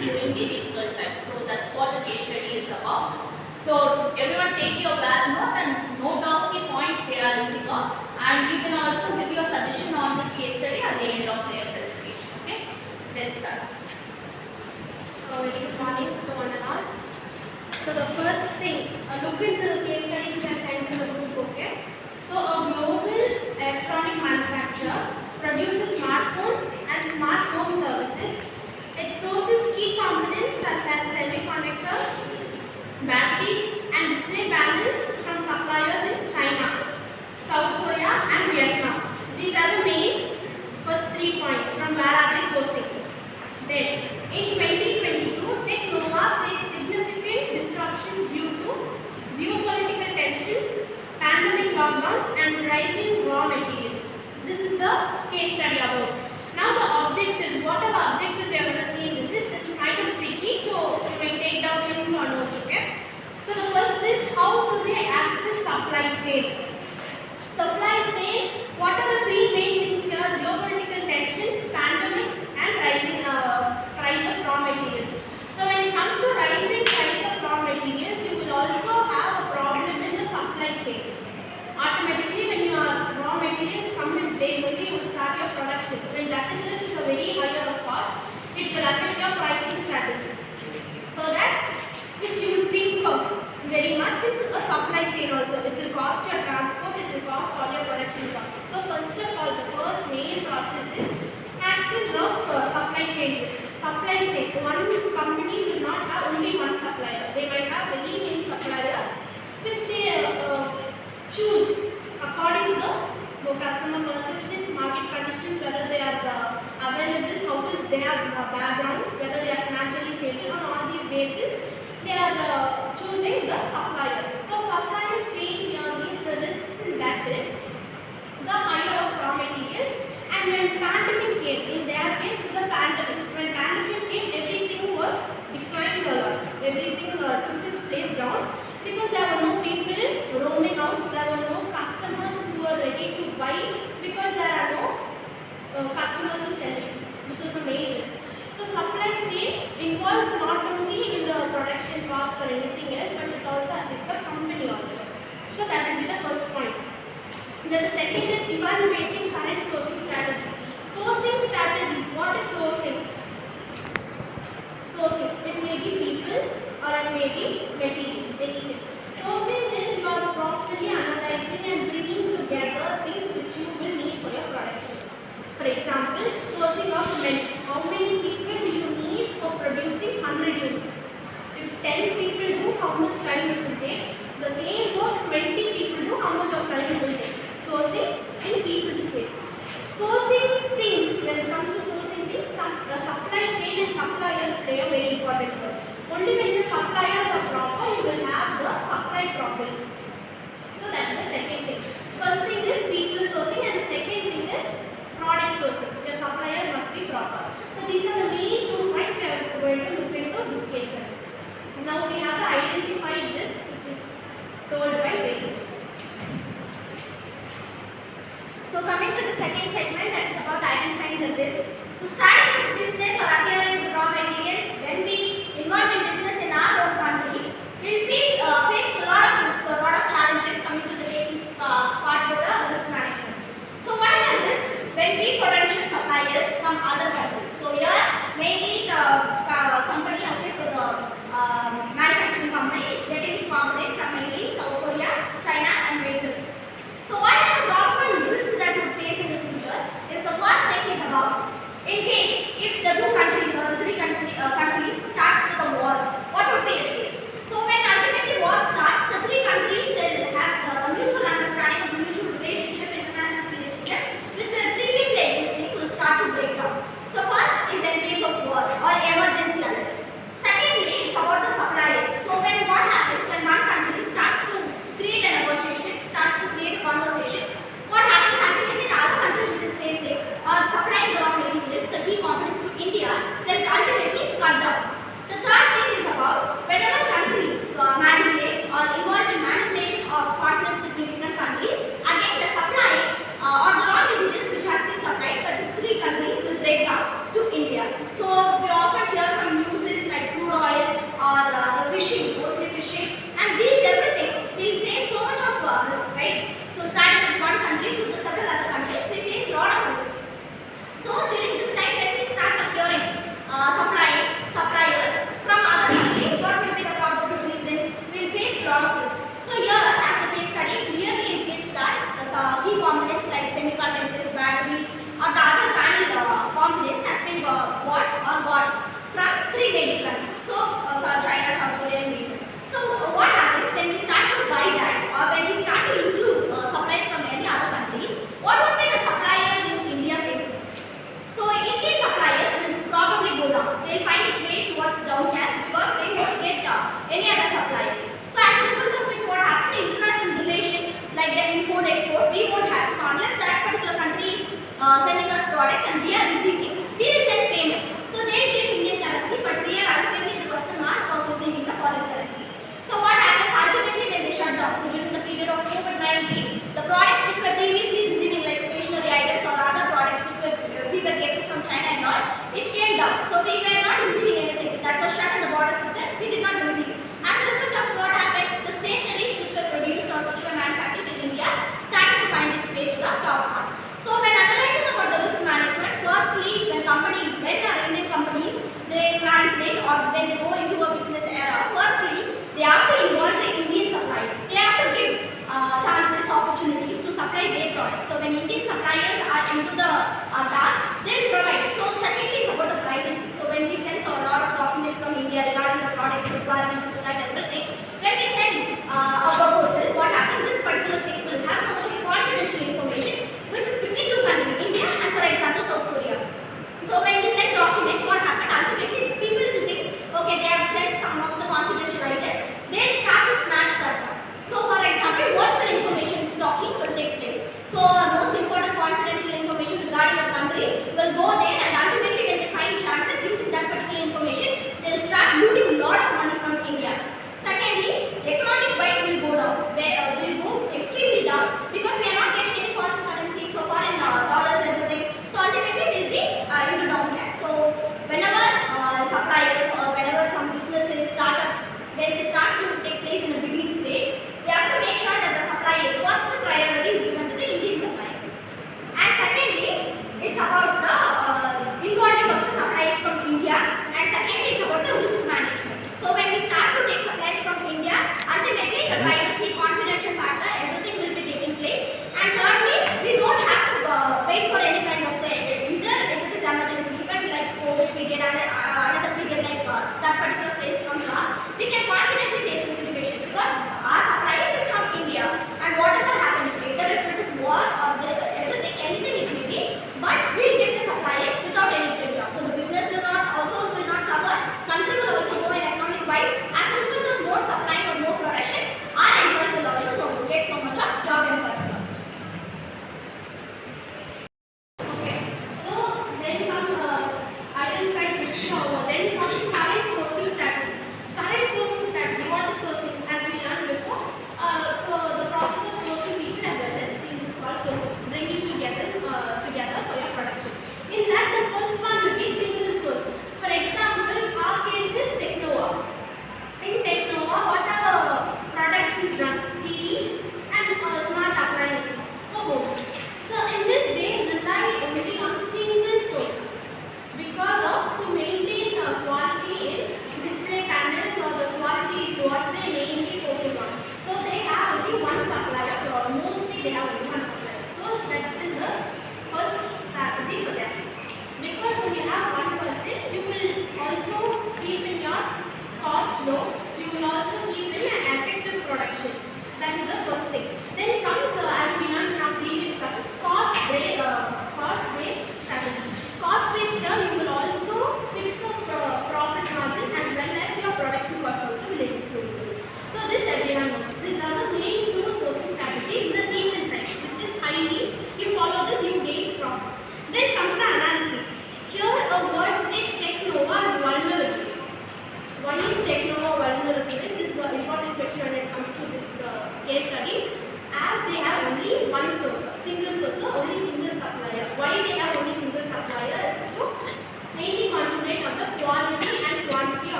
during the difficult times. So that's what the case study is about. So everyone take your black note and note down the points they are listing out, and you can also give your suggestion on this case study at the end of their presentation. Okay, let's start. So very good morning to one and all. So the first thing, look into the case study which I sent to the group. Okay. So a global electronic manufacturer produces smartphones and smart home services. It sources key components such as semiconductors, batteries and display panels from suppliers in China, South Korea and Vietnam. These are the main first 3 points from where are they sourcing. Then in 2022, Technova faced significant disruptions due to geopolitical tensions, pandemic lockdowns and rising raw materials. This is the case study about. Now the objectives, what are the objectives you are going to see in this is kind of tricky, so you may take down links or notes, okay? So the first is, how do they access supply chain? Supply chain, what are the 3 main things here? Geopolitical tensions, pandemic and rising price of raw materials. So when it comes to rising price of raw materials, you will also have a problem in the supply chain. Automatically when your raw materials come in place, only you will start your production. When that is a very higher cost, it will affect your pricing strategy. So that which you will think of very much in a supply chain also. It will cost your transport, it will cost all your production costs. So first of all, the first main process is access of supply chain risk. Supply chain, one company will not have only one supplier. They might have many suppliers which they choose according to the customer perception, market conditions, whether they are available, how is their background, whether they are financially stable. On all these basis, they are choosing the suppliers. So supply chain means the risks in that is the higher of raw materials. And when pandemic came, in their case is the pandemic. When pandemic came, everything was declined a lot. Everything took its place down because there were no people roaming out. There were no customers who were ready to buy because there are no customers to sell it. This was the main risk. So supply chain involves not only in the production cost or anything else, but it also affects the company also. So that will be the first point. Then the second is evaluating current sourcing strategies. Sourcing strategies. What is sourcing? Sourcing. It may be people or it may be materials. Anything. Sourcing is you are properly analyzing and bringing together things which you will need for your production. For example, sourcing of men. How many people do you need for producing 100 units? If 10 people do, how much time it will take? The same goes 20 people do, how much of time it will take? Sourcing in people's case. Sourcing things, when it comes to sourcing things, the supply chain and suppliers play a very important role. Only when your suppliers are proper, you will have the supply problem. So that is the second thing. First thing is people sourcing and the second thing is product sourcing. Your suppliers must be proper. So these are the main 2 points we are going to look into this case study. Now we have the identified risks which is told by J. So coming to the second segment, that is about identifying the risk. So starting with business or acquiring with raw materials, when we involve in business in our own country, we will face a lot of risk, a lot of challenges coming to the taking part with the risk management. So what are the risks when we potential suppliers from other countries? So here mainly the company, okay, so the manufacturing company is getting its component from mainly South Korea, China and Vietnam. So what are the common risks that we face in the future is the first thing is about, in case if the 2 countries or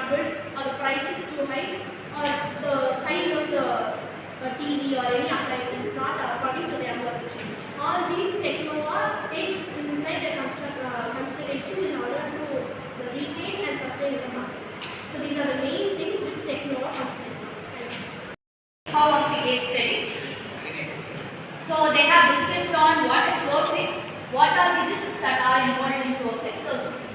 good, or the price is too high, or the size of the TV or any appliance is not according to their perception. All these Technova takes inside their consideration in order to retain and sustain the market. So these are the main things which Technova concentrates on. How was the case study? So they have discussed on what is sourcing, what are the risks that are involved in sourcing.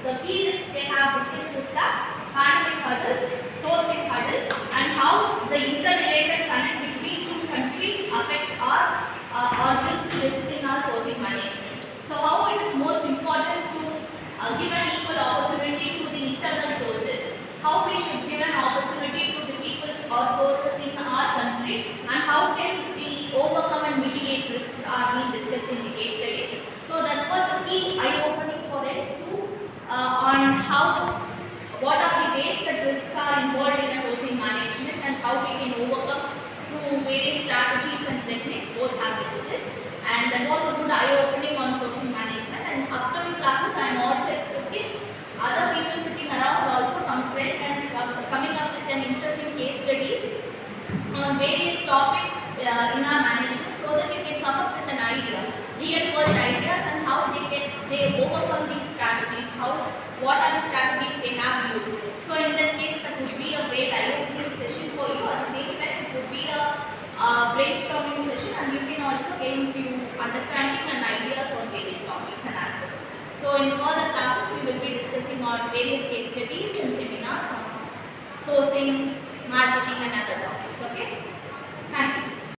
The key risks they have discussed is the pandemic hurdle, sourcing hurdle, and how the interrelated connect between two countries affects or gives risk in our sourcing management. So how it is most important to give an equal opportunity to the internal sources, how we should give an opportunity to the peoples or sources in our country, and how can we overcome and mitigate risks are being discussed in the case study. So that was a key eye-opening for us too on how, what are the ways that risks are involved in a sourcing management and how we can overcome through various strategies and techniques both have discussed. And that was a good eye-opening on sourcing management. And upcoming classes I am also expecting other people sitting around also come friend and coming up with an interesting case studies on various topics in our management, so that you can come up with an idea, real world ideas, and how they overcome these strategies, what are the strategies they have used. So in that case, that would be a great eye-opening session for you. At the same time, it would be a brainstorming session, and you can also gain few understanding and ideas on various topics and aspects. So in further classes, we will be discussing on various case studies and seminars on sourcing, marketing and other topics. Okay? Thank you.